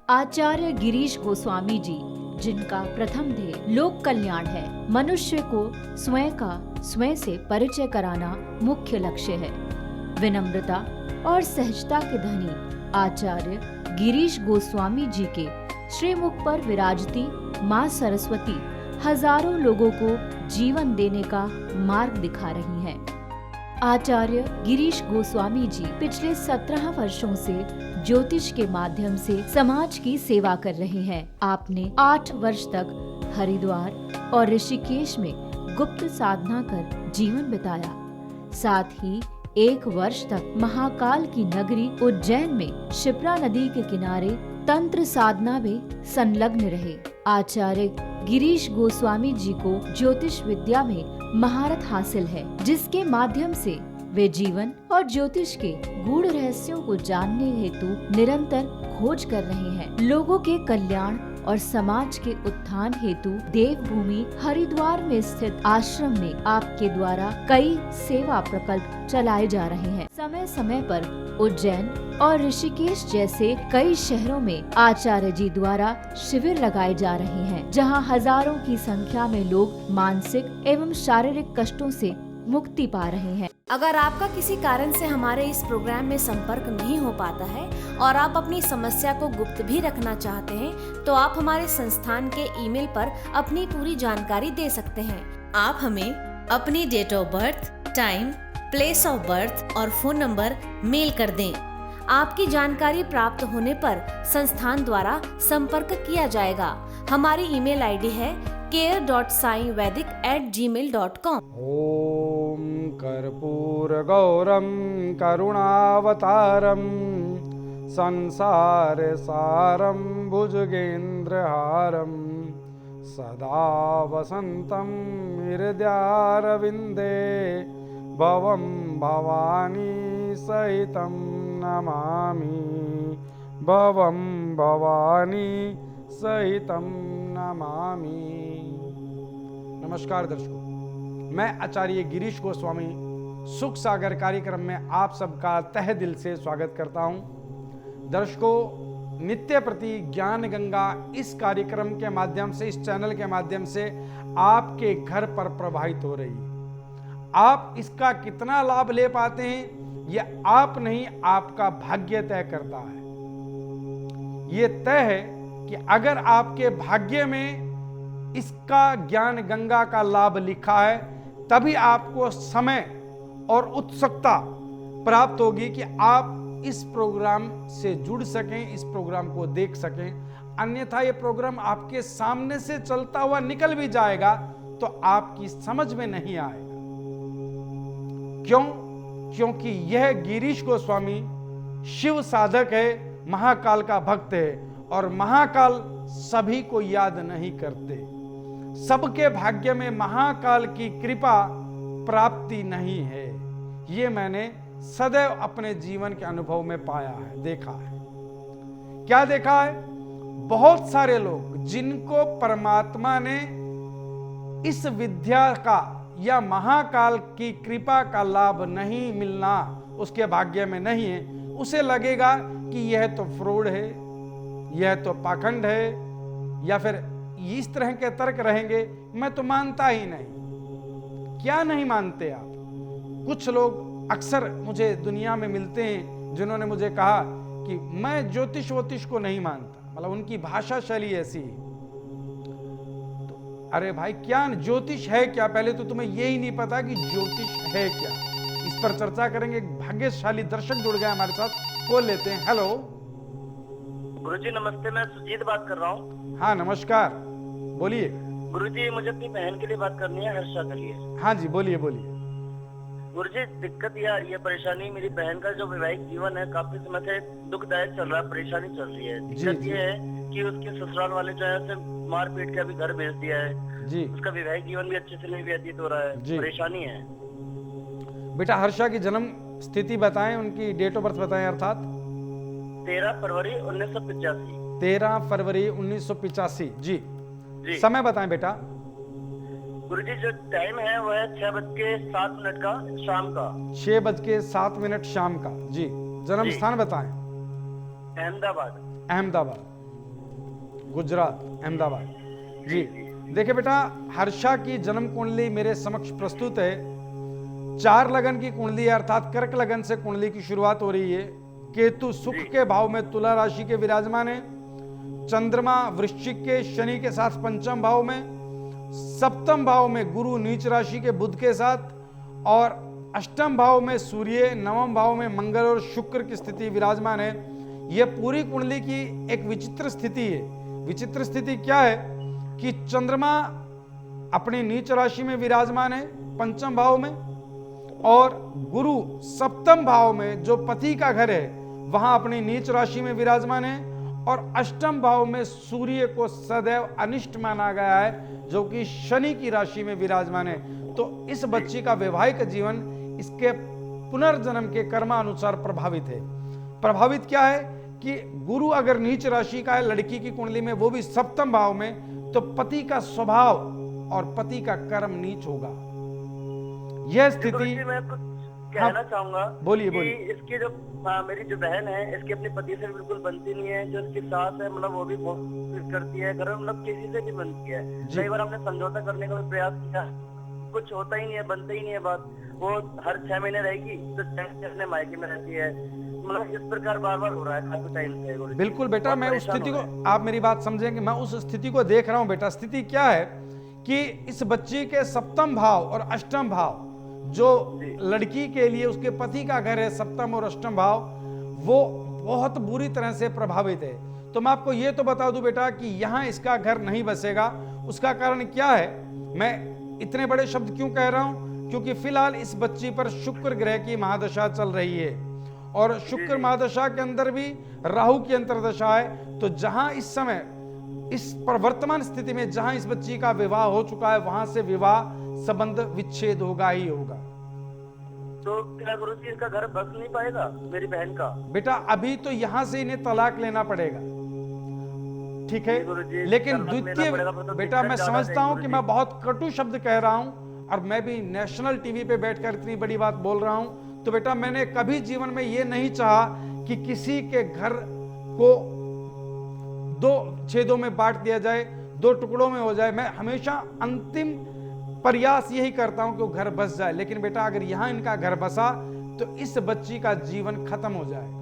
आचार्य गिरीश गोस्वामी जी, जिनका प्रथम ध्येय लोक कल्याण है, मनुष्य को स्वयं से परिचय कराना मुख्य लक्ष्य है। विनम्रता और सहजता के धनी आचार्य गिरीश गोस्वामी जी के श्रीमुख पर विराजती माँ सरस्वती हजारों लोगों को जीवन देने का मार्ग दिखा रही हैं। आचार्य गिरीश गोस्वामी जी पिछले 17 वर्षों से ज्योतिष के माध्यम से समाज की सेवा कर रहे हैं। आपने 8 वर्ष तक हरिद्वार और ऋषिकेश में गुप्त साधना कर जीवन बिताया। साथ ही 1 वर्ष तक महाकाल की नगरी उज्जैन में शिप्रा नदी के किनारे तंत्र साधना में संलग्न रहे। आचार्य गिरीश गोस्वामी जी को ज्योतिष विद्या में महारत हासिल है, जिसके माध्यम से वे जीवन और ज्योतिष के गूढ़ रहस्यों को जानने हेतु निरंतर खोज कर रहे हैं। लोगों के कल्याण और समाज के उत्थान हेतु देवभूमि हरिद्वार में स्थित आश्रम में आपके द्वारा कई सेवा प्रकल्प चलाए जा रहे हैं। समय समय पर उज्जैन और ऋषिकेश जैसे कई शहरों में आचार्य जी द्वारा शिविर लगाए जा रहे हैं, जहां हजारों की संख्या में लोग मानसिक एवं शारीरिक कष्टों से मुक्ति पा रहे हैं। अगर आपका किसी कारण से हमारे इस प्रोग्राम में संपर्क नहीं हो पाता है और आप अपनी समस्या को गुप्त भी रखना चाहते हैं, तो आप हमारे संस्थान के ईमेल पर अपनी पूरी जानकारी दे सकते हैं। आप हमें अपनी date of birth, time, place of birth और फोन नंबर मेल कर दें। आपकी जानकारी प्राप्त होने पर संस्थान द्वारा संपर्क किया जाएगा। हमारी ईमेल आईडी है care.saivedic@gmail.com। ओम कर्पूरगौरम करुणावतारम संसार सारम भुजगेन्द्रहारम सदा वसंतम हृदयारविंदे भवम भवानी सहितं नमामि भवम भवानी सहितं नमामि। नमस्कार दर्शकों, मैं आचार्य गिरीश गोस्वामी सुख सागर कार्यक्रम में आप सबका तहे दिल से स्वागत करता हूं। दर्शकों, नित्य प्रति ज्ञान गंगा इस कार्यक्रम के माध्यम से, इस चैनल के माध्यम से आपके घर पर प्रवाहित हो रही है। आप इसका कितना लाभ ले पाते हैं, यह आप नहीं, आपका भाग्य तय करता है। यह तय है कि अगर आपके भाग्य में इसका ज्ञान गंगा का लाभ लिखा है, तभी आपको समय और उत्सुकता प्राप्त होगी कि आप इस प्रोग्राम से जुड़ सकें, इस प्रोग्राम को देख सकें। अन्यथा ये प्रोग्राम आपके सामने से चलता हुआ निकल भी जाएगा तो आपकी समझ में नहीं आएगा। क्यों? क्योंकि यह गिरीश गोस्वामी शिव साधक है, महाकाल का भक्त है, और महाकाल सभी को याद नहीं करते। सबके भाग्य में महाकाल की कृपा प्राप्ति नहीं है। ये मैंने सदैव अपने जीवन के अनुभव में पाया है, देखा है। क्या देखा है? बहुत सारे लोग जिनको परमात्मा ने इस विद्या का या महाकाल की कृपा का लाभ नहीं मिलना उसके भाग्य में नहीं है, उसे लगेगा कि यह तो फ्रॉड है, यह तो पाखंड है, या फिर इस तरह के तर्क रहेंगे, मैं तो मानता ही नहीं। क्या नहीं मानते आप? कुछ लोग अक्सर मुझे दुनिया में मिलते हैं जिन्होंने मुझे कहा कि मैं ज्योतिष वोतिष को नहीं मानता, मतलब उनकी भाषा शैली ऐसी है। तो अरे भाई, क्या ज्योतिष है क्या? पहले तो तुम्हें यही नहीं पता कि ज्योतिष है क्या। इस पर चर्चा करेंगे। एक भाग्यशाली दर्शक जुड़ गए हमारे साथ, कॉल लेते हैं। हेलो गुरुजी नमस्ते, मैं सुजीत बात कर रहा हूँ। हाँ नमस्कार, बोलिए। गुरुजी मुझे अपनी बहन के लिए बात करनी है, हर्षा के लिए। हाँ जी, बोलिए बोलिए। गुरुजी दिक्कत ये आ रही है, परेशानी, मेरी बहन का जो वैवाहिक जीवन है काफी समय से दुखदायक चल रहा है, परेशानी चल रही है। दिक्कत ये है कि उसके ससुराल वाले जो है उसे मार पीट के अभी घर भेज दिया है जी। उसका वैवाहिक जीवन भी अच्छे से नहीं व्यतीत हो रहा है, परेशानी है। बेटा, हर्षा की जन्म स्थिति बताएं, उनकी डेट ऑफ बर्थ बताएं। अर्थात 13 फरवरी 1985। 13 फरवरी 1985 जी। समय बताएं बेटा। गुरुजी जो टाइम है वह है 6:07 का शाम का। 6:07 शाम का जी। जन्म स्थान बताएं। अहमदाबाद। अहमदाबाद गुजरात, अहमदाबाद। जी देखिए बेटा, हर्षा की जन्म कुंडली मेरे समक्ष प्रस्तुत है। 4 लगन की कुंडली है, अर्थात कर्क लगन से कुंडली की शुरुआत हो रही है। केतु सुख के भाव में तुला राशि के विराजमान है। चंद्रमा वृश्चिक के शनि के साथ पंचम भाव में, सप्तम भाव में गुरु नीच राशि के बुध के साथ, और अष्टम भाव में सूर्य, नवम भाव में मंगल और शुक्र की स्थिति विराजमान है। यह पूरी कुंडली की एक विचित्र स्थिति है। विचित्र स्थिति क्या है कि चंद्रमा अपनी नीच राशि में विराजमान है पंचम भाव में, और गुरु सप्तम भाव में जो पति का घर है वहां अपनी नीच राशि में विराजमान है, और अष्टम भाव में सूर्य को सदैव अनिष्ट माना गया है जो कि शनि की राशि में विराजमान है। तो इस बच्ची का वैवाहिक जीवन इसके पुनर्जन्म के कर्मानुसार प्रभावित है। प्रभावित क्या है कि गुरु अगर नीच राशि का है लड़की की कुंडली में, वो भी सप्तम भाव में, तो पति का स्वभाव और पति का कर्म नीच होगा। यह स्थिति मैं कुछ कहना चाहूंगा। बोलिए कि बोलिए। इसकी जो मेरी जो बहन है, इसकी अपने पति से बिल्कुल बनती नहीं है। जो इसकी सास है, मतलब वो भी बहुत करती है घर में, मतलब किसी से भी बनती है। कई बार हमने समझौता करने का भी प्रयास किया, कुछ होता ही नहीं है, बनता ही नहीं है बात। वो हर 6 महीने रहेगी तो 6 महीने अपने मायके में रहती है। मतलब इस प्रकार बार बार हो रहा है काफी टाइम से। बिल्कुल बेटा, मैं उस स्थिति को, आप मेरी बात समझेंगे, मैं उस स्थिति को देख रहा हूं बेटा। स्थिति क्या है कि इस बच्ची के सप्तम भाव और अष्टम भाव, जो लड़की के लिए उसके पति का घर है सप्तम और अष्टम भाव, वो बहुत बुरी तरह से प्रभावित है। तो मैं आपको ये तो बता दूं बेटा कि यहां इसका घर नहीं बसेगा। उसका कारण क्या है, मैं इतने बड़े शब्द क्यों कह रहा हूं, क्योंकि फिलहाल इस बच्ची पर शुक्र ग्रह की महादशा चल रही है, और शुक्र महादशा के अंदर भी राहु की अंतर्दशा है। तो जहां इस समय इस पर वर्तमान स्थिति में जहां इस बच्ची का विवाह हो चुका है, वहां से विवाह संबंध विच्छेद होगा ही होगा। तो क्या गुरुजी इसका घर बस नहीं पाएगा मेरी बहन का? बेटा अभी तो यहां से इन्हें तलाक लेना पड़ेगा, ठीक है। लेकिन द्वितीय बेटा, मैं समझता हूं कि मैं बहुत कटु शब्द कह रहा हूं, और मैं भी नेशनल टीवी पे बैठकर इतनी बड़ी बात बोल रहा हूं। तो बेटा मैंने कभी जीवन में ये नहीं चाहा कि किसी के घर को 2 छेदों में बांट दिया जाए, 2 टुकड़ों में हो जाए। मैं हमेशा अंतिम प्रयास यही करता हूं कि वो घर बस जाए। लेकिन बेटा अगर यहां इनका घर बसा तो इस बच्ची का जीवन खत्म हो जाएगा।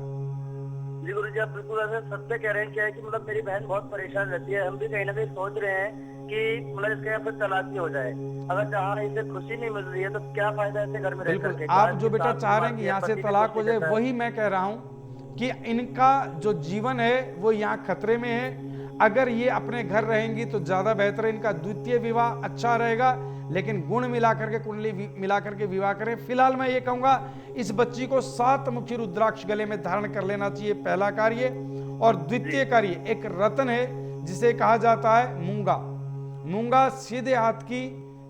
जी गुरुजी, आप बिल्कुल ऐसे सत्य कह रहे हैं। क्या है कि मतलब मेरी बहन बहुत परेशान रहती है। हम भी कहीं ना कहीं सोच रहे हैं कि मतलब इसके यहाँ फिर तलाक ही हो जाए। अगर जहाँ इसे खुशी नहीं मिल रही है तो क्या फायदा ऐसे घर में रह करके? आप जो बेटा चाह रहे हैं कि यहाँ से तलाक हो जाए, वही मैं कह रहा हूँ कि इनका जो जीवन है वो यहाँ खतरे में है। अगर ये अपने घर रहेंगी तो ज्यादा बेहतर है, इनका द्वितीय विवाह अच्छा रहेगा। लेकिन गुण मिलाकर के, कुंडली मिलाकर के विवाह करें। फिलहाल मैं ये कहूंगा इस बच्ची को 7 मुखी रुद्राक्ष गले में धारण कर लेना चाहिए, पहला कार्य। और द्वितीय कार्य, एक रत्न है जिसे कहा जाता है मूंगा। मूंगा सीधे हाथ की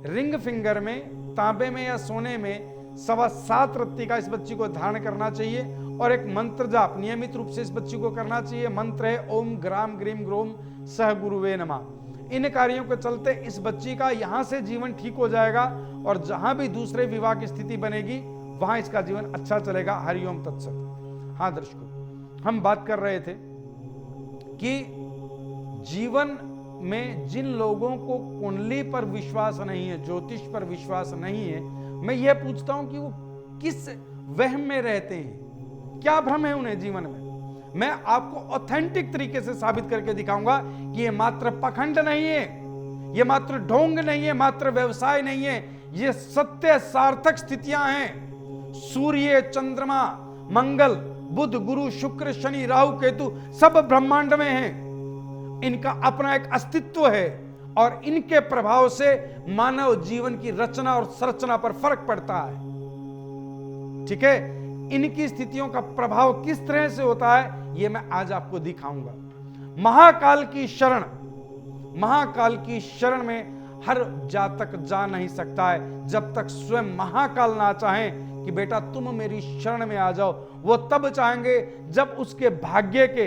रिंग फिंगर में, तांबे में या सोने में 7.25 रत्ती का इस बच्ची को धारण करना चाहिए। और एक मंत्र जाप नियमित रूप से इस बच्ची को करना चाहिए। मंत्र है ओम ग्राम ग्रीम ग्रोम सह गुरुवे नमः। इन कार्यों के चलते इस बच्ची का यहां से जीवन ठीक हो जाएगा, और जहां भी दूसरे विवाह की स्थिति बनेगी वहां इसका जीवन अच्छा चलेगा। हरिओम तत्सत। हाँ दर्शकों, हम बात कर रहे थे कि जीवन में जिन लोगों को कुंडली पर विश्वास नहीं है, ज्योतिष पर विश्वास नहीं है, मैं यह पूछता हूं कि वो किस वहम में रहते हैं, क्या भ्रम है उन्हें जीवन में। मैं आपको ऑथेंटिक तरीके से साबित करके दिखाऊंगा कि ये मात्र पखंड नहीं है, ये मात्र ढोंग नहीं है, मात्र व्यवसाय नहीं है, ये सत्य सार्थक स्थितियां हैं। सूर्य, चंद्रमा, मंगल, बुध, गुरु, शुक्र, शनि, राहु, केतु सब ब्रह्मांड में हैं। इनका अपना एक अस्तित्व है, और इनके प्रभाव से मानव जीवन की रचना और संरचना पर फर्क पड़ता है। ठीक है, इनकी स्थितियों का प्रभाव किस तरह से होता है यह मैं आज आपको दिखाऊंगा। महाकाल की शरण, महाकाल की शरण में हर जातक जा नहीं सकता है जब तक स्वयं महाकाल ना चाहें कि बेटा तुम मेरी शरण में आ जाओ। वो तब चाहेंगे जब उसके भाग्य के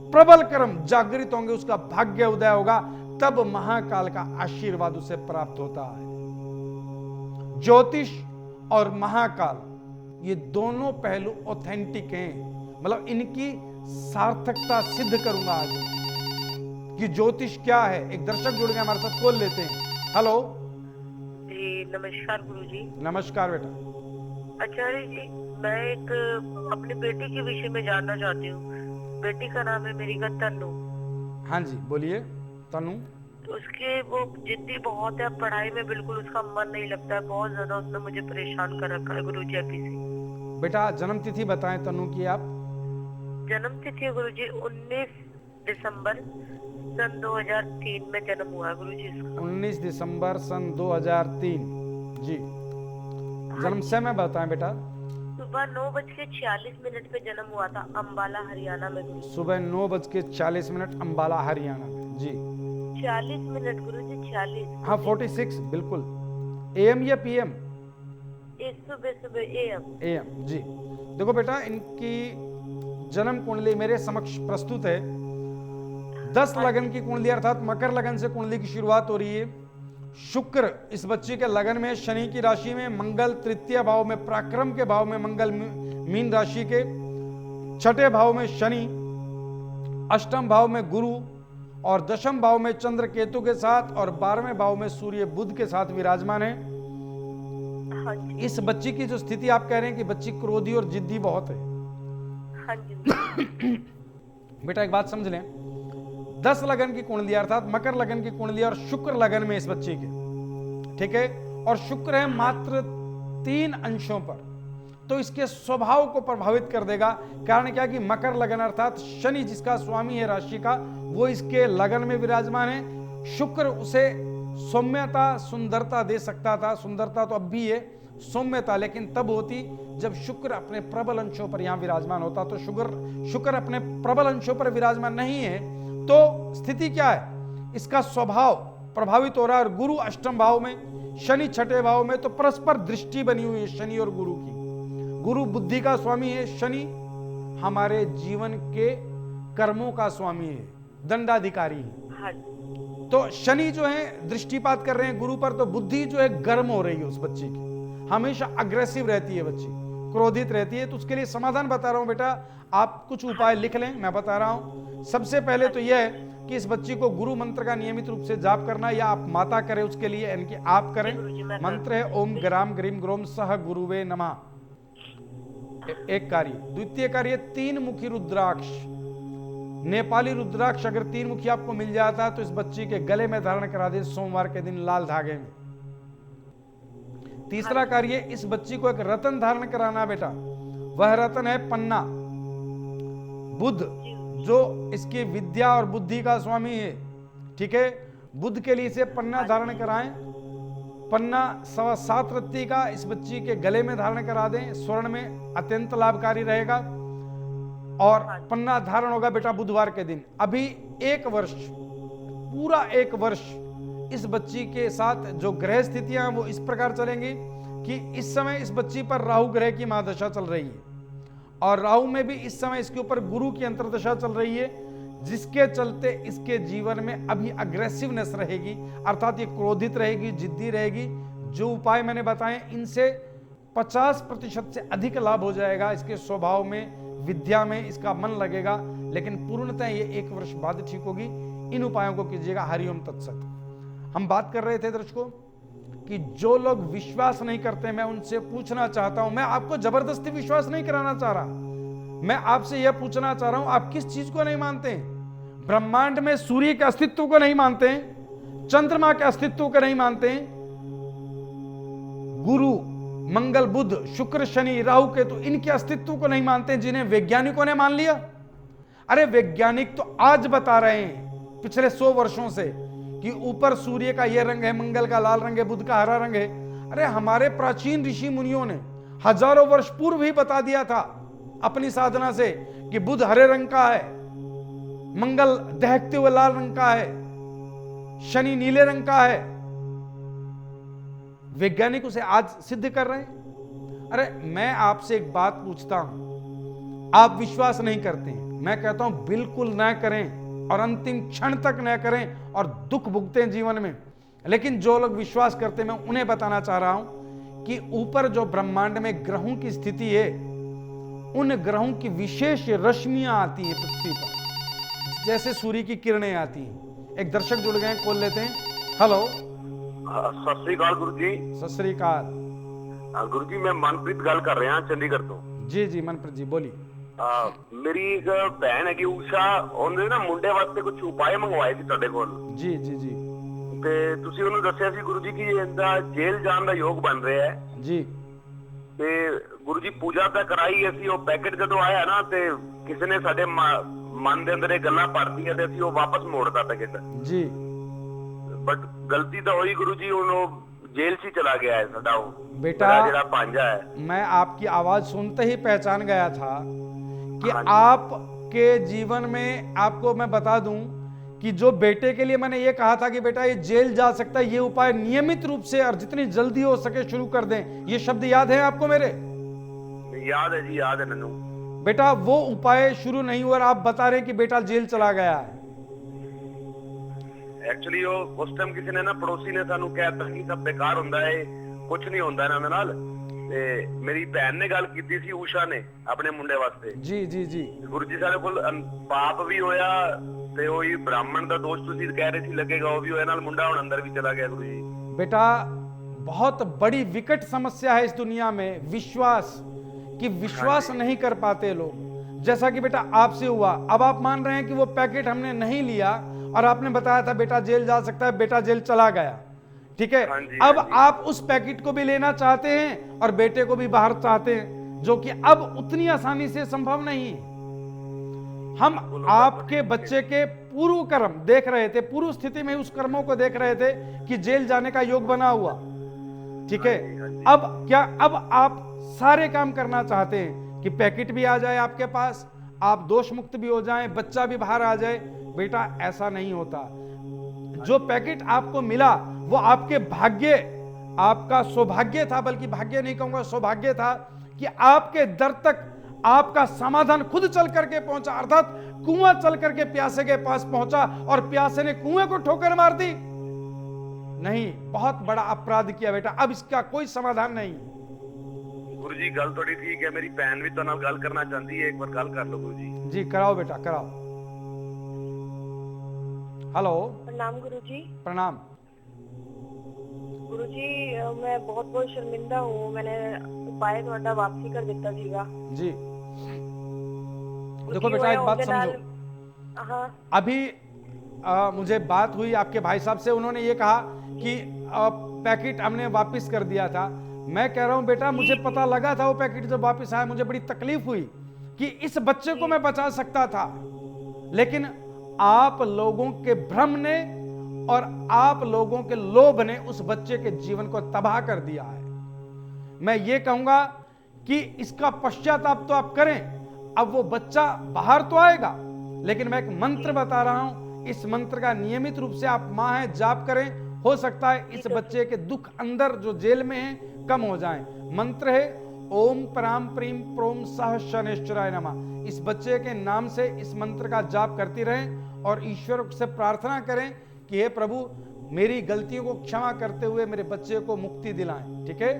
प्रबल कर्म जागृत होंगे, उसका भाग्य उदय होगा, तब महाकाल का आशीर्वाद उसे प्राप्त होता है। ज्योतिष और महाकाल ये दोनों पहलू ऑथेंटिक हैं, मतलब इनकी सार्थकता सिद्ध करूंगा आज। कि ज्योतिष क्या है। एक दर्शक जुड़ गए हमारे साथ, कॉल लेते हैं। हेलो जी नमस्कार गुरुजी। नमस्कार बेटा। आचार्य जी, मैं एक अपनी बेटी के विषय में जानना चाहती हूँ। बेटी का नाम है मेरी का तन्नू। हाँ जी बोलिए। तनु, तो उसके वो जिद्दी बहुत है, पढ़ाई में बिल्कुल उसका मन नहीं लगता है, बहुत ज्यादा उसने मुझे परेशान कर रखा है गुरुजी अभी से। बेटा जन्म तिथि बताएं तनु की आप। जन्म तिथि है गुरुजी 19 दिसंबर सन 2003 में जन्म हुआ है गुरुजी इसका। 19 दिसंबर सन 2003 जी। जन्म समय बताएं बेटा। सुबह 9:46 पे जन्म हुआ था, अम्बाला हरियाणा में गुरुजी। सुबह 9:40 अम्बाला हरियाणा में जी। 40 मिनट गुरुजी, 40। हाँ 46 बिल्कुल। एएम या पीएम? सुबह एएम। एएम जी। देखो बेटा, इनकी जन्म कुंडली मेरे समक्ष प्रस्तुत है। 10 लगन की कुंडली अर्थात मकर लगन से कुंडली की शुरुआत हो रही है। शुक्र इस बच्ची के लगन में, शनि की राशि में, मंगल तृतीय भाव में, पराक्रम के भाव में मंगल मीन राशि के, छठे भाव में शनि, अष्टम भाव में गुरु और दशम भाव में चंद्र केतु के साथ और 12वें भाव में सूर्य बुध के साथ विराजमान है। हाँ जी। इस बच्ची की जो स्थिति आप कह रहे हैं कि बच्ची क्रोधी और जिद्दी बहुत है। हाँ जी। बेटा एक बात समझ लें, 10 लगन की कुंडली अर्थात मकर लगन की कुंडली और शुक्र लगन में इस बच्ची के, ठीक है, और शुक्र है मात्र 3 अंशों पर, तो इसके स्वभाव को प्रभावित कर देगा। कारण क्या कि मकर लगन अर्थात शनि जिसका स्वामी है राशि का, वो इसके लगन में विराजमान है। शुक्र उसे सौम्यता, सुंदरता दे सकता था। सुंदरता तो अब भी है, सौम्यता लेकिन तब होती जब शुक्र अपने प्रबल अंशों पर यहां विराजमान होता। तो शुक्र अपने प्रबल अंशों पर विराजमान नहीं है, तो स्थिति क्या है, इसका स्वभाव प्रभावित हो रहा है। और गुरु अष्टम भाव में, शनि छठे भाव में, तो परस्पर दृष्टि बनी हुई है शनि और गुरु की। गुरु बुद्धि का स्वामी है, शनि हमारे जीवन के कर्मों का स्वामी है, दंडाधिकारी है। हाँ। तो शनि जो है दृष्टिपात कर रहे हैं गुरु पर, तो बुद्धि जो है गर्म हो रही है उस बच्ची की, हमेशा अग्रेसिव रहती है बच्ची, क्रोधित रहती है। तो उसके लिए समाधान बता रहा हूं बेटा, आप कुछ उपाय लिख लें, मैं बता रहा हूं। सबसे पहले तो यह है कि इस बच्ची को गुरु मंत्र का नियमित रूप से जाप करना, या आप माता करें उसके लिए, यानी कि आप करें। मंत्र है ओम ग्राम ग्रीम ग्रोम सह गुरुवे नमः। एक कार्य। द्वितीय कार्य 3 मुखी रुद्राक्ष, नेपाली रुद्राक्ष अगर 3 मुखी आपको मिल जाता है तो इस बच्ची के गले में धारण करा दे सोमवार के दिन लाल धागे में। तीसरा कार्य, इस बच्ची को एक रतन धारण कराना बेटा। वह रतन है पन्ना। बुध जो इसकी विद्या और बुद्धि का स्वामी है, ठीक है, बुध के लिए इसे पन्ना धारण कराएं। पन्ना 7.25 रत्ती का इस बच्ची के गले में धारण करा दें, स्वर्ण में, अत्यंत लाभकारी रहेगा। और पन्ना धारण होगा बेटा बुधवार के दिन। अभी 1 वर्ष, पूरा 1 वर्ष इस बच्ची के साथ जो ग्रह स्थितियां हैं वो इस प्रकार चलेंगी कि इस समय इस बच्ची पर राहु ग्रह की महादशा चल रही है, और राहु में भी इस समय इसके ऊपर गुरु की अंतर्दशा चल रही है, जिसके चलते इसके जीवन में अभी अग्रेसिवनेस रहेगी, अर्थात ये क्रोधित रहेगी, जिद्दी रहेगी। जो उपाय मैंने बताए इनसे 50% से अधिक लाभ हो जाएगा। इसके स्वभाव में, विद्या में इसका मन लगेगा, लेकिन पूर्णतः ये 1 वर्ष बाद ठीक होगी। इन उपायों को कीजिएगा। हरिओम तत्सत। हम बात कर रहे थे दर्शकों कि जो लोग विश्वास नहीं करते, मैं उनसे पूछना चाहता हूं, मैं आपको जबरदस्ती विश्वास नहीं कराना चाह रहा, मैं आपसे यह पूछना चाह रहा हूं, आप किस चीज को नहीं मानते हैं? ब्रह्मांड में सूर्य के अस्तित्व को नहीं मानते हैं, चंद्रमा के अस्तित्व को नहीं मानते हैं, गुरु मंगल बुध शुक्र शनि राहु केतु इनके अस्तित्व को नहीं मानते, जिन्हें वैज्ञानिकों ने मान लिया। अरे वैज्ञानिक तो आज बता रहे हैं पिछले 100 वर्षों से कि ऊपर सूर्य का यह रंग है, मंगल का लाल रंग है, बुध का हरा रंग है। अरे हमारे प्राचीन ऋषि मुनियों ने हजारों वर्ष पूर्व ही बता दिया था अपनी साधना से कि बुध हरे रंग का है, मंगल दहकते हुए लाल रंग का है, शनि नीले रंग का है। वैज्ञानिक उसे आज सिद्ध कर रहे हैं। अरे मैं आपसे एक बात पूछता हूं, आप विश्वास नहीं करते हैं, मैं कहता हूं बिल्कुल ना करें और अंतिम क्षण तक न करें और दुख भुगते हैं जीवन में। लेकिन जो लोग विश्वास करते हैं, मैं उन्हें बताना चाह रहा हूं कि ऊपर जो ब्रह्मांड में ग्रहों की स्थिति है, उन ग्रहों की विशेष रश्मियां आती हैं पृथ्वी पर, जैसे सूर्य की किरणें आती हैं। एक दर्शक जुड़ गए हैं, कॉल लेते हैं। हेलो। सत श्री अकाल गुरु जी। सत श्री अकाल। गुरु जी मैं मनप्रीत गल कर रहा चंडीगढ़ तो। जी जी मनप्रीत जी बोलिए। मेरी एक भैन है ਊਸ਼ਾ, ਉਹਨੇ ਨਾ ਮੁੰਡੇ ਵਾਸਤੇ ਕੁਝ ਉਪਾਅ ਮੰਗਵਾਏ ਸੀ ਤੁਹਾਡੇ ਕੋਲ। ਜੀ ਜੀ ਜੀ। ਤੇ ਤੁਸੀਂ ਉਹਨੂੰ ਦੱਸਿਆ ਸੀ ਗੁਰੂ ਜੀ ਕਿ ਇਹਦਾ ਜੇਲ੍ਹ ਜਾਣ ਦਾ ਯੋਗ ਬਣ ਰਿਹਾ ਹੈ ਜੀ। ਤੇ ਗੁਰੂ ਜੀ ਪੂਜਾ ਤਾਂ ਕਰਾਈ ਅਸੀਂ, ਉਹ ਪੈਕੇਟ ਜਦੋਂ ਆਇਆ ਨਾ ਤੇ ਕਿਸੇ ਨੇ ਸਾਡੇ ਮਨ ਦੇ ਅੰਦਰ ਇਹ ਗੱਲਾਂ ਪੜਦੀਆਂ ਤੇ ਅਸੀਂ ਉਹ ਵਾਪਸ ਮੋੜਤਾ ਪੈਕੇਟ ਜੀ। ਬਟ ਗਲਤੀ ਤਾਂ ਹੋਈ ਗੁਰੂ ਜੀ, ਹੁਣ ਉਹ जेल से चला गया है साडा वो बेटा। जरा पांजा है। मैं आपकी आवाज सुनते ही पहचान गया था कि आपके जीवन में, आपको मैं बता दूं कि जो बेटे के लिए मैंने ये कहा था कि बेटा ये जेल जा सकता है, ये उपाय नियमित रूप से और जितनी जल्दी हो सके शुरू कर दें, ये शब्द याद है आपको मेरे? याद है जी, याद है मैनू। बेटा वो उपाय शुरू नहीं हुआ और आप बता रहे हैं कि बेटा जेल चला गया है। एक्चुअली उस टाइम किसी ने ना पड़ोसी ने सानू कहता कि सब बेकार होंदा है, कुछ नहीं होंदा इन्हां दे नाल। ते मेरी भैन ने गल कीती सी ਊਸ਼ਾ ने अपने मुंडे वास्ते। जी जी जी। गुरु जी साडे कोल पाप भी होया ते ओही ब्राह्मण दा दोष तुसीं कह रहे सी लगेगा, वो भी होया, नाल मुंडा हुण अंदर भी चला गया। गुरु जी बेटा बहुत बड़ी विकट समस्या है इस दुनिया में, विश्वास, कि विश्वास नहीं कर पाते लोग। जैसा कि बेटा आपसे हुआ, अब आप मान रहे हैं कि वो पैकेट हमने नहीं लिया और आपने बताया था बेटा जेल जा सकता है, बेटा जेल चला गया, ठीक है। अब आप उस पैकेट को भी लेना चाहते हैं और बेटे को भी बाहर चाहते हैं, जो कि अब उतनी आसानी से संभव नहीं है। हम आपके बच्चे के पूर्व कर्म देख रहे थे, पूर्व स्थिति में उस कर्मों को देख रहे थे कि जेल जाने का योग बना हुआ, ठीक है। अब क्या, अब आप सारे काम करना चाहते हैं कि पैकेट भी आ जाए आपके पास, आप दोष मुक्त भी हो जाएं, बच्चा भी बाहर आ जाए। बेटा ऐसा नहीं होता। जो पैकेट आपको मिला वो आपके भाग्य, आपका सौभाग्य था, बल्कि भाग्य नहीं कहूंगा, सौभाग्य था कि आपके दर तक आपका समाधान खुद चल करके पहुंचा, अर्थात कुआं चल करके प्यासे के पास पहुंचा और प्यासे ने कुएं को ठोकर मार दी। नहीं, बहुत बड़ा अपराध किया बेटा, अब इसका कोई समाधान नहीं। गुरु जी गल थोड़ी ठीक है, मेरी भैन भी तो नाल गल करना चाहती है, एक बार गल कर लो गुरु जी। जी कराओ बेटा कराओ। हेलो। प्रणाम गुरु जी। प्रणाम। गुरु जी मैं बहुत बहुत शर्मिंदा हूँ, मैंने उपाय थोड़ा वापसी कर दिता सीगा जी। देखो बेटा एक बात समझो। हाँ। अभी मुझे बात हुई आपके भाई साहब से, उन्होंने ये कहा कि पैकेट हमने वापस कर दिया था। मैं कह रहा हूं बेटा मुझे पता लगा था वो पैकेट जब वापस आया, मुझे बड़ी तकलीफ हुई कि इस बच्चे को मैं बचा सकता था, लेकिन आप लोगों के भ्रम ने और आप लोगों के लोभ ने उस बच्चे के जीवन को तबाह कर दिया है। मैं ये कहूंगा कि इसका पश्चाताप तो आप करें, अब वो बच्चा बाहर तो आएगा, लेकिन मैं एक मंत्र बता रहा हूं, इस मंत्र का नियमित रूप से आप मां हैं जाप करें, हो सकता है इस बच्चे के दुख अंदर जो जेल में है कम हो जाएं। मंत्र है ओम पराम प्रीम प्रोम सह शनेश्वराय नमः। इस बच्चे के नाम से इस मंत्र का जाप करती रहें और ईश्वर से प्रार्थना करें कि हे प्रभु मेरी गलतियों को क्षमा करते हुए मेरे बच्चे को मुक्ति दिलाएं, ठीक है।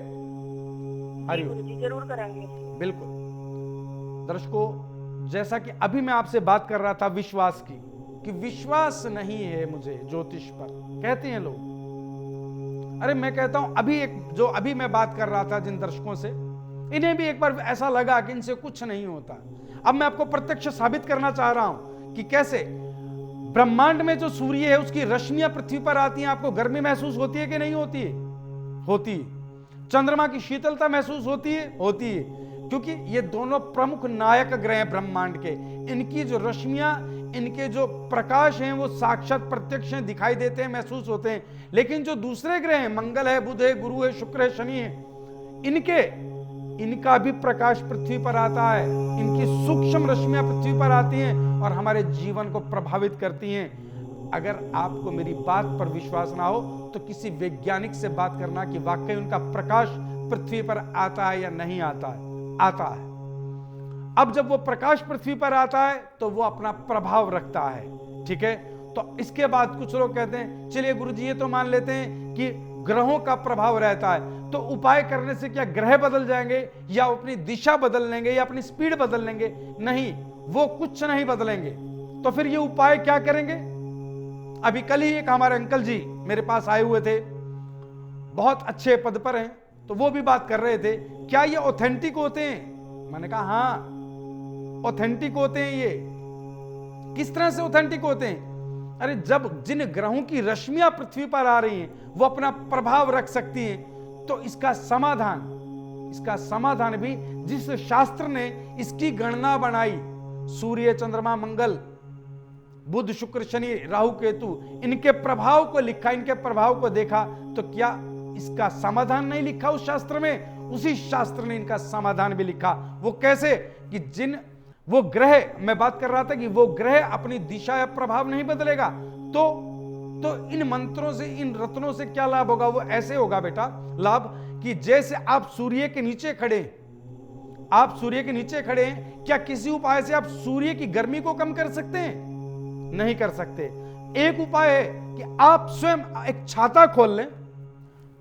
हरि ओम। जरूर करेंगे। बिल्कुल। दर्शकों, जैसा कि अभी मैं आपसे बात कर रहा था विश्वास की, कि विश्वास नहीं है मुझे ज्योतिष पर, कहते हैं लोग। अरे मैं कहता हूं अभी मैं बात कर रहा था जिन दर्शकों से, इन्हें भी एक बार ऐसा लगा कि इनसे कुछ नहीं होता। अब मैं आपको प्रत्यक्ष साबित करना चाह रहा हूं कि कैसे ब्रह्मांड में जो सूर्य है उसकी रश्मियां पृथ्वी पर आती हैं, आपको गर्मी महसूस होती है कि नहीं होती है? होती है। चंद्रमा की शीतलता महसूस होती है? होती है, क्योंकि ये दोनों प्रमुख नायक ग्रह हैं ब्रह्मांड के। इनकी जो रश्मियां, इनके जो प्रकाश हैं वो साक्षात प्रत्यक्ष हैं, दिखाई देते हैं, महसूस होते हैं। लेकिन जो दूसरे ग्रह हैं, मंगल है, बुध है, गुरु है, शुक्र है, शनि है, इनका भी प्रकाश पृथ्वी पर आता है, इनकी सूक्ष्म रश्मियां पृथ्वी पर आती हैं और हमारे जीवन को प्रभावित करती हैं। अगर आपको मेरी बात पर विश्वास ना हो तो किसी वैज्ञानिक से बात करना कि वाकई उनका प्रकाश पृथ्वी पर आता है या नहीं आता है। आता है। अब जब वो प्रकाश पृथ्वी पर आता है तो वो अपना प्रभाव रखता है, ठीक है। तो इसके बाद कुछ लोग कहते हैं चलिए गुरुजी ये तो मान लेते हैं कि ग्रहों का प्रभाव रहता है, तो उपाय करने से क्या ग्रह बदल जाएंगे या अपनी दिशा बदल लेंगे या अपनी स्पीड बदल लेंगे? नहीं, वो कुछ नहीं बदलेंगे। तो फिर ये उपाय क्या करेंगे? अभी कल ही एक हमारे अंकल जी मेरे पास आए हुए थे, बहुत अच्छे पद पर हैं, तो वो भी बात कर रहे थे, क्या ये ऑथेंटिक होते हैं? मैंने कहा हाँ ऑथेंटिक होते हैं। ये किस तरह से ऑथेंटिक होते हैं? अरे जब जिन ग्रहों की रश्मियां पृथ्वी पर आ रही हैं वो अपना प्रभाव रख सकती हैं, तो इसका समाधान भी जिस शास्त्र ने इसकी गणना बनाई, सूर्य चंद्रमा मंगल बुध शुक्र शनि राहु केतु, इनके प्रभाव को लिखा, इनके प्रभाव को देखा, तो क्या इसका समाधान नहीं लिखा उस शास्त्र में? उसी शास्त्र ने इनका समाधान भी लिखा। वो कैसे कि वो ग्रह, मैं बात कर रहा था कि वो ग्रह अपनी दिशा या प्रभाव नहीं बदलेगा, तो इन मंत्रों से, इन रत्नों से क्या लाभ होगा? वो ऐसे होगा बेटा लाभ कि जैसे आप सूर्य के नीचे खड़े हैं, क्या किसी उपाय से आप सूर्य की गर्मी को कम कर सकते हैं? नहीं कर सकते। एक उपाय है कि आप स्वयं एक छाता खोल लें,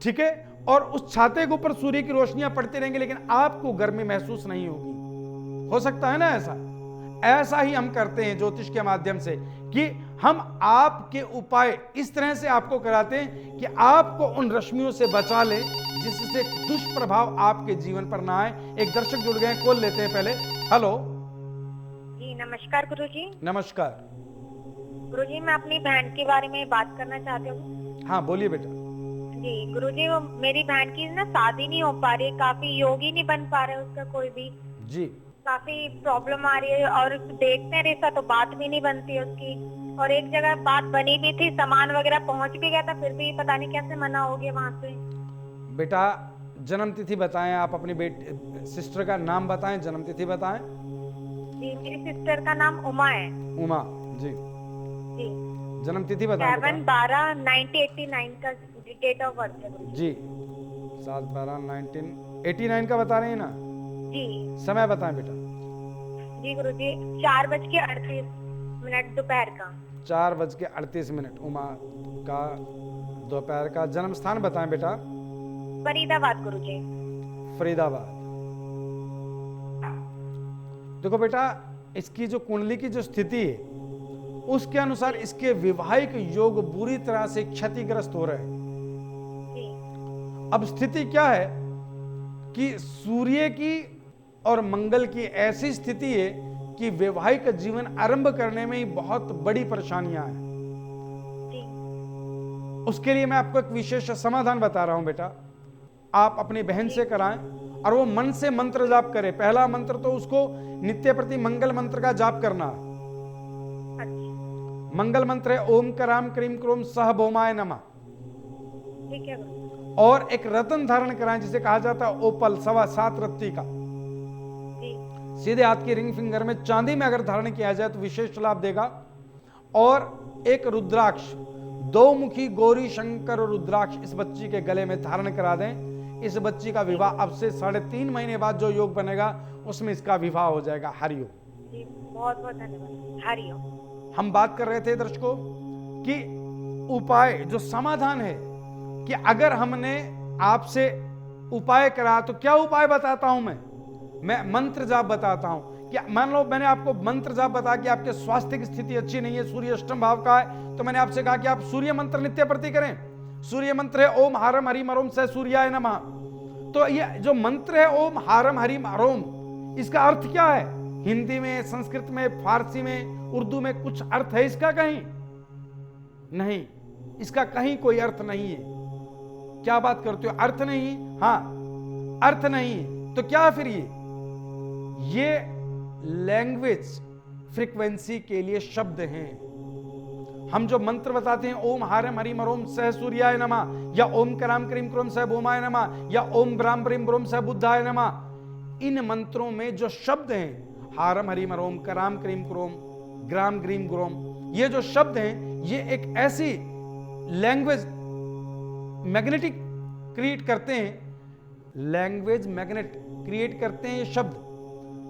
ठीक है, और उस छाते के ऊपर सूर्य की रोशनियां पड़ती रहेंगी, लेकिन आपको गर्मी महसूस नहीं होगी। हो सकता है ना ऐसा ही हम करते हैं ज्योतिष के माध्यम से, कि हम आपके उपाय इस तरह से आपको कराते हैं कि आपको उन रश्मियों से बचा लें जिससे दुष्प्रभाव आपके जीवन पर ना आए। एक दर्शक जुड़ गए, कॉल लेते हैं पहले। हेलो जी नमस्कार गुरुजी। नमस्कार। गुरुजी मैं अपनी बहन के बारे में बात करना चाहती हूँ। हाँ बोलिए बेटा। जी गुरुजी, वो मेरी बहन की ना शादी नहीं हो पा रही है, काफी योग ही नहीं बन पा रहा है उसका कोई भी। जी। काफी प्रॉब्लम आ रही है, और देखते हैं रिश्ता तो बात भी नहीं बनती है उसकी। और एक जगह बात बनी भी थी, सामान वगैरह पहुंच भी गया था, फिर भी पता नहीं कैसे मना हो गया वहाँ से। बेटा जन्म तिथि बताएं, आप अपनी सिस्टर का नाम बताएं, जन्म तिथि बताएं। जी मेरी सिस्टर का नाम उमा है। उमा जी। जी जन्म तिथि बताएं। 7/12/1989 का डेट ऑफ बर्थ है जी। 7/12/1989 का बता रहे हैं ना जी। समय बताएं बेटा। जी गुरुजी 4:38 दोपहर का। 4:38 उमा का दोपहर का। जन्म स्थान बताएं बेटा। फरीदाबाद गुरुजी। फरीदाबाद। देखो बेटा, इसकी जो कुंडली की जो स्थिति है उसके अनुसार इसके विवाहिक योग बुरी तरह से क्षतिग्रस्त हो रहे हैं। अब स्थिति क्या है कि सूर्य की और मंगल की ऐसी स्थिति है कि वैवाहिक जीवन आरंभ करने में ही बहुत बड़ी परेशानियां हैं। उसके लिए मैं आपको एक विशेष समाधान बता रहा हूं बेटा। आप अपनी बहन से कराएं और वो मन से मंत्र जाप करे। पहला मंत्र तो उसको नित्य प्रति मंगल मंत्र का जाप करना है। मंगल मंत्र है ओम कराम क्रीम क्रोम सह भौमाय नमः। ठीक है। और एक रत्न धारण कराएं जिसे कहा जाता है ओपल 7.25 रत्ती का। सीधे हाथ की रिंग फिंगर में चांदी में अगर धारण किया जाए तो विशेष लाभ देगा। और एक रुद्राक्ष, 2 मुखी गौरी शंकर और रुद्राक्ष इस बच्ची के गले में धारण करा दें। इस बच्ची का विवाह अब से 3.5 महीने बाद जो योग बनेगा उसमें इसका विवाह हो जाएगा। हरिओम। बहुत बहुत धन्यवाद। हरिओम। हम बात कर रहे थे दर्शकों कि उपाय जो समाधान है कि अगर हमने आपसे उपाय करा तो क्या उपाय बताता हूं मैं मंत्र जाप बताता हूं। कि मान लो मैंने आपको मंत्र जाप बता कि आपके स्वास्थ्य की स्थिति अच्छी नहीं है, सूर्य अष्टम भाव का है, तो मैंने आपसे कहा कि आप सूर्य मंत्र नित्य प्रति करें। सूर्य मंत्र है ओम हारम हरिम हरोम सह सूर्याय नमः। तो ये जो मंत्र है ओम हारम हरिम हरोम, इसका अर्थ क्या है? हिंदी में, संस्कृत में, फारसी में, उर्दू में कुछ अर्थ है इसका? कहीं नहीं, इसका कहीं कोई अर्थ नहीं है। क्या बात करते हो? अर्थ नहीं? हाँ अर्थ नहीं तो क्या फिर? ये लैंग्वेज फ्रीक्वेंसी के लिए शब्द हैं। हम जो मंत्र बताते हैं ओम हारम हरिम हरोम सह सूर्याय नमः, या ओम कराम क्रीम क्रोम सह भौमाय नमः, या ओम ब्राम ब्रीम ब्रोम सह बुद्धाय नमः, इन मंत्रों में जो शब्द हैं हारम हरिम हरोम कराम क्रीम क्रोम ग्राम ग्रीम ग्रोम, ये जो शब्द हैं ये एक ऐसी लैंग्वेज मैग्नेटिक क्रिएट करते हैं, लैंग्वेज मैग्नेट क्रिएट करते हैं ये शब्द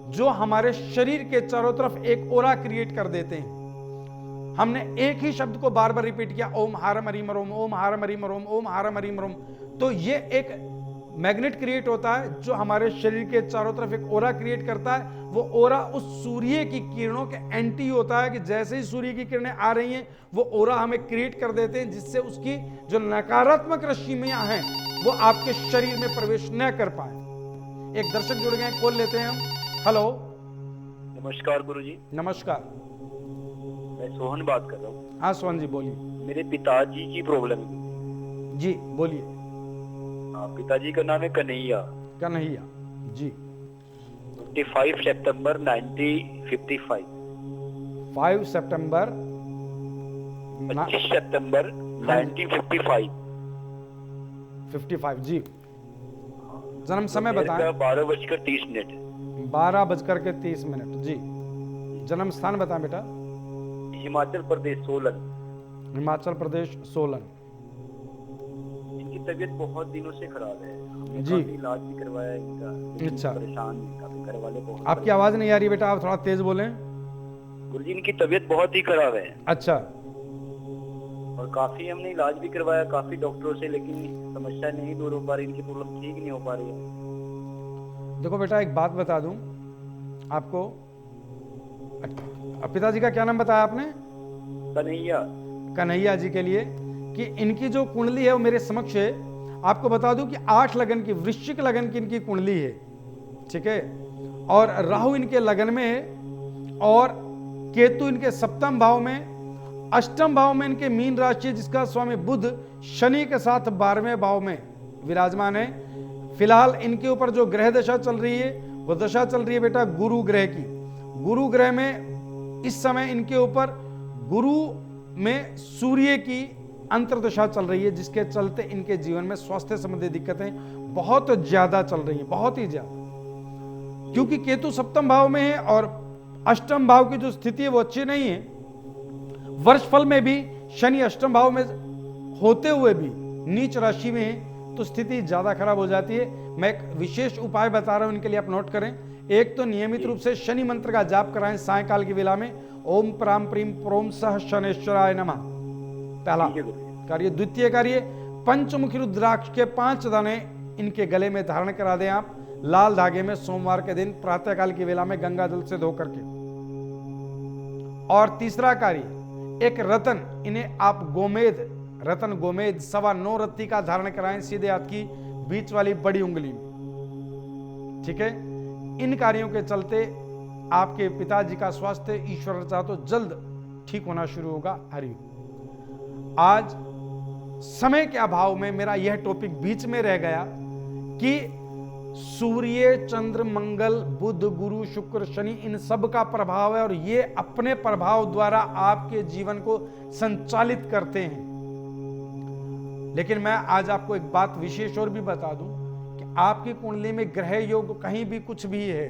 जो हमारे शरीर के चारों तरफ एक ओरा क्रिएट कर देते हैं। हमने एक ही शब्द को बार बार रिपीट किया ओम हारम हरिम हरोम, ओम हारम हरिम हरोम, ओम हारम हरिम हरोम, तो ये एक मैग्नेट क्रिएट होता है जो हमारे शरीर के चारों तरफ एक ओरा क्रिएट करता है। वो ओरा उस सूर्य की किरणों के एंटी होता है कि जैसे ही सूर्य की किरणें आ रही हैं वो ओरा हमें क्रिएट कर देते हैं, जिससे उसकी जो नकारात्मक रश्मियां हैं वो आपके शरीर में प्रवेश न कर पाए। एक दर्शक जुड़ गए, कॉल लेते हैं हम। हेलो, नमस्कार गुरुजी। नमस्कार। मैं सोहन बात कर रहा हूँ। हाँ सोहन जी बोलिए। मेरे पिताजी की प्रॉब्लम है। जी बोलिए। पिताजी का नाम है कन्हैया। कन्हैया जी। 25 सितंबर 1955। 5 सितंबर 25 सितंबर 1955। 55 जी। जन्म समय बताएं। 12:30। 12:30 जी। जन्म स्थान बताएं बेटा। हिमाचल प्रदेश सोलन। हिमाचल प्रदेश सोलन। इनकी तबीयत बहुत दिनों से खराब है। हमने जी। काफी इलाज भी करवाया इनका, लेकिन अच्छा। परेशान हैं, काफी घर वाले बहुत। आपकी आवाज नहीं आ रही बेटा, आप थोड़ा तेज बोलें। गुरुजी इनकी तबीयत बहुत ही खराब है अच्छा। और काफी हमने इलाज भी करवाया काफी डॉक्टरों से, लेकिन समस्या नहीं दूर हो पा रही, इनकी प्रॉब्लम ठीक नहीं हो पा रही है। देखो बेटा एक बात बता दूं आपको, पिताजी का क्या नाम बताया आपने? कन्हैया। कन्हैया जी के लिए कि इनकी जो कुंडली है वो मेरे समक्ष है। आपको बता दूं कि 8 लगन की, वृश्चिक लगन की इनकी कुंडली है, ठीक है। और राहु इनके लगन में है और केतु इनके 7वें भाव में, 8वें भाव में इनके मीन राशि है जिसका स्वामी बुध शनि के साथ 12वें भाव में विराजमान है। फिलहाल इनके ऊपर जो ग्रह दशा चल रही है वो दशा चल रही है बेटा गुरु ग्रह की। गुरु ग्रह में इस समय इनके ऊपर गुरु में सूर्य की अंतर्दशा चल रही है, जिसके चलते इनके जीवन में स्वास्थ्य संबंधी दिक्कतें बहुत ज्यादा चल रही हैं, बहुत ही ज्यादा। क्योंकि केतु 7वें भाव में है और 8वें भाव की जो स्थिति है वो अच्छी नहीं है। वर्षफल में भी शनि 8वें भाव में होते हुए भी नीच राशि में है, तो स्थिति ज्यादा खराब हो जाती है। मैं एक विशेष उपाय बता रहा हूं, इनके लिए आप नोट करें। एक तो नियमित रूप से शनि मंत्र का जाप कराएं सायकाल की वेला में। ओम प्राम प्रीम प्रोम सह शनेश्वराय नमः, पहला कार्य। द्वितीय कार्य, पंचमुखी रुद्राक्ष के 5 दाने इनके गले में धारण करा दें आप, लाल धागे में, सोमवार के दिन प्रातःकाल की वेला में गंगा जल से धो करके। और तीसरा कार्य, एक रतन इन्हें आप गोमेद, रतन गोमेद 9.25 रत्ती का धारण कराएं सीधे हाथ की बीच वाली बड़ी उंगली में, ठीक है। इन कार्यों के चलते आपके पिताजी का स्वास्थ्य ईश्वर चाहे तो जल्द ठीक होना शुरू होगा। हरिओम। आज समय के अभाव में मेरा यह टॉपिक बीच में रह गया कि सूर्य, चंद्र, मंगल, बुध, गुरु, शुक्र, शनि, इन सब का प्रभाव है और ये अपने प्रभाव द्वारा आपके जीवन को संचालित करते हैं। लेकिन मैं आज आपको एक बात विशेष और भी बता दूं कि आपकी कुंडली में ग्रह योग कहीं भी कुछ भी है,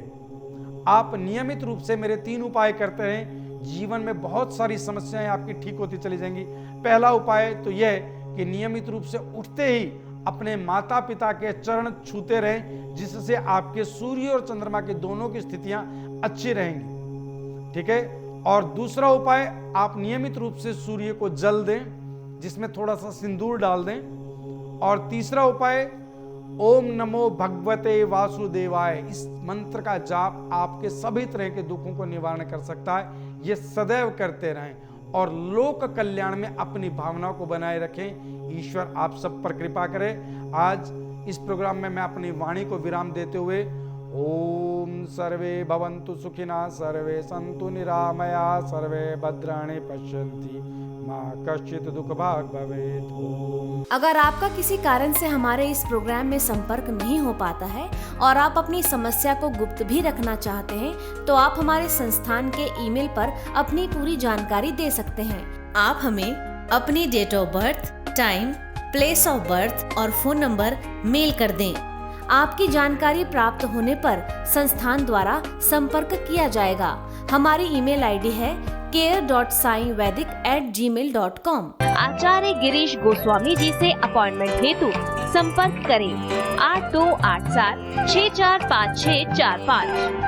आप नियमित रूप से मेरे 3 उपाय करते रहें, जीवन में बहुत सारी समस्याएं आपकी ठीक होती चली जाएंगी। पहला उपाय तो यह है कि नियमित रूप से उठते ही अपने माता पिता के चरण छूते रहें, जिससे आपके सूर्य और चंद्रमा के दोनों की स्थितियां अच्छी रहेंगी, ठीक है। और दूसरा उपाय, आप नियमित रूप से सूर्य को जल दें जिसमें थोड़ा सा सिंदूर डाल दें। और तीसरा उपाय, ओम नमो भगवते वासुदेवाय, इस मंत्र का जाप आपके सभी तरह के दुखों को निवारण कर सकता है। ये सदैव करते रहें और लोक कल्याण में अपनी भावनाओं को बनाए रखें। ईश्वर आप सब पर कृपा करे। आज इस प्रोग्राम में मैं अपनी वाणी को विराम देते हुए ओम सर्वे भवन्तु सुखिनः, सर्वे सन्तु निरामया, सर्वे भद्राणि पश्यन्ति मां कश्चित् दुःख भाग् भवेत्। ओम। अगर आपका किसी कारण से हमारे इस प्रोग्राम में संपर्क नहीं हो पाता है और आप अपनी समस्या को गुप्त भी रखना चाहते हैं, तो आप हमारे संस्थान के ईमेल पर अपनी पूरी जानकारी दे सकते हैं। आप हमें अपनी date of birth, time, place of birth और फोन नंबर मेल कर दें। आपकी जानकारी प्राप्त होने पर संस्थान द्वारा संपर्क किया जाएगा। हमारी ईमेल आईडी है care.saivedic@gmail.com। आचार्य गिरीश गोस्वामी जी से अपॉइंटमेंट हेतु संपर्क करें 8287 645645।